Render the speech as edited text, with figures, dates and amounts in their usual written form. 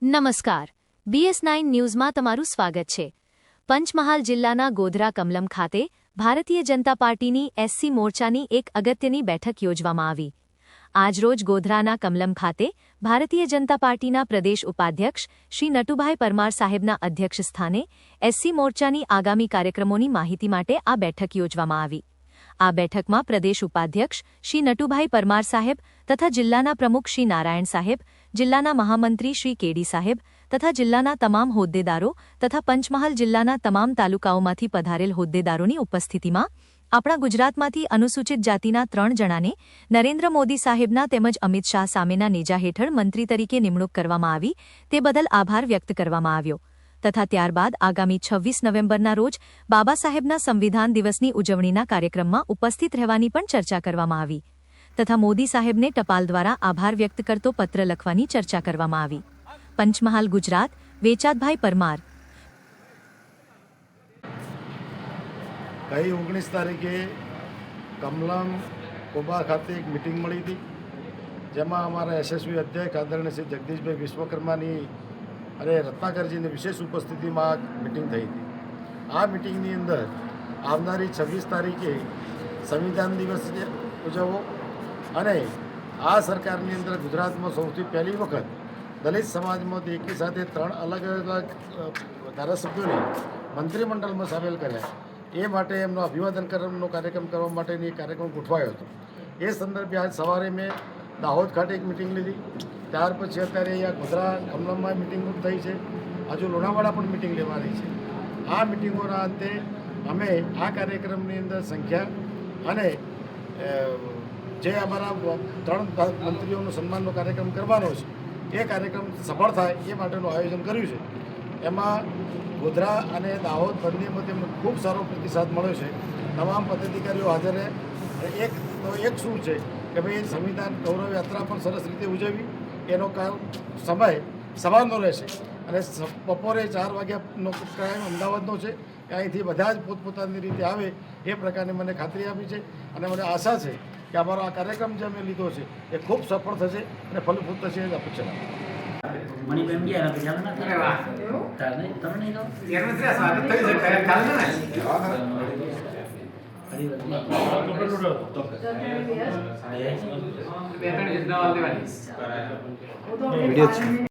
નમસ્કાર, BS9 ન્યૂઝમાં તમારું સ્વાગત છે। પંચમહાલ જિલ્લાના ગોધરા કમલમ ખાતે ભારતીય જનતા પાર્ટીની SC મોરચાની એક અગત્યની બેઠક યોજવામાં આવી। આજરોજ ગોધરાના કમલમ ખાતે ભારતીય જનતા પાર્ટીના પ્રદેશ ઉપાધ્યક્ષ શ્રી નટુભાઈ પરમાર સાહેબના અધ્યક્ષસ્થાને SC મોરચાની આગામી કાર્યક્રમોની માહિતી માટે આ બેઠક યોજવામાં આવી। આ બેઠકમાં પ્રદેશ ઉપાધ્યક્ષ શ્રી નટુભાઈ પરમાર સાહેબ તથા જિલ્લાના પ્રમુખ શ્રી નારાયણ સાહેબ, જિલ્લાના મહામંત્રી શ્રી કેડી સાહેબ તથા જિલ્લાના તમામ હોદ્દેદારો તથા પંચમહાલ જિલ્લાના તમામ તાલુકાઓમાંથી પધારેલ હોદ્દેદારોની ઉપસ્થિતિમાં આપણા ગુજરાતમાંથી અનુસૂચિત જાતિના 3 જણાને નરેન્દ્ર મોદી સાહેબના તેમજ અમિત શાહ સામેના નેજા હેઠળ મંત્રી તરીકે નિમણૂક કરવામાં આવી તે બદલ આભાર વ્યક્ત કરવામાં આવ્યો તથા ત્યારબાદ આગામી 26 નવેમ્બરના રોજ બાબા સાહેબના સંવિધાન દિવસની ઉજવણીના કાર્યક્રમમાં ઉપસ્થિત રહેવાની પણ ચર્ચા કરવામાં આવી તથા મોદી સાહેબને ટપાલ દ્વારા આભાર વ્યક્ત કરતો પત્ર લખવાની ચર્ચા કરવામાં આવી। પંચમહાલ ગુજરાત, વેચાતભાઈ પરમાર। ગઈ 19 તારીખે કમલમ કોબા ખાતે એક મિટિંગ મળી હતી, જેમાં અમારા SSV અધ્યક્ષ આદરણીય શ્રી જગદીશભાઈ વિશ્વકર્માની અને રત્નાકરજીની વિશેષ ઉપસ્થિતિમાં મિટિંગ થઈ હતી। આ મિટિંગની અંદર આવનારી 26 તારીખે સંવિધાન દિવસ ઉજવવો અને આ સરકારની અંદર ગુજરાતમાં સૌથી પહેલી વખત દલિત સમાજમાંથી એકી સાથે 3 અલગ અલગ ધારાસભ્યોને મંત્રીમંડળમાં સામેલ કર્યા। એ માટે એમનો અભિવાદન કાર્યક્રમ કરવા માટેની કાર્યક્રમ ગોઠવાયો હતો। એ સંદર્ભે આજ સવારે મેં દાહોદ ખાતે એક મિટિંગ લીધી, ત્યાર પછી અત્યારે અહીંયા ગોધરા કમલમમાં મિટિંગ થઈ છે, હજુ લોણાવાડા પણ મિટિંગ લેવાની છે। આ મિટિંગોના અંતે અમે આ કાર્યક્રમની અંદર સંખ્યા અને જે અમારા 3 મંત્રીઓનો સન્માનનો કાર્યક્રમ કરવાનો છે એ કાર્યક્રમ સફળ થાય એ માટેનું આયોજન કર્યું છે। એમાં ગોધરા અને દાહોદ બંનેમાં તેમને ખૂબ સારો પ્રતિસાદ મળ્યો છે। તમામ પદાધિકારીઓ હાજર રહે। એક શું છે કે ભાઈ સંવિધાન ગૌરવ યાત્રા પણ સરસ રીતે ઉજવવી, એનો સમય સવારનો રહેશે અને બપોરે 4 વાગ્યાનો ટાઈમ અમદાવાદનો છે, અહીંથી બધા જ પોતપોતાની રીતે આવે એ પ્રકારની મને ખાતરી આપી છે અને મને આશા છે કે અમારો આ કાર્યક્રમ જે અમે લીધો છે એ ખૂબ સફળ થશે અને ફલપ્રદ થશે એ અપેક્ષા મની બેન ગયા ના પેલા ના કરે વાહ તાને તમે નહીં દો યાર મિત્ર સ્વાગત થઈ છે કરે ચાલ ને બે ત્રણ યોજનાઓ દેવાની વિડિયો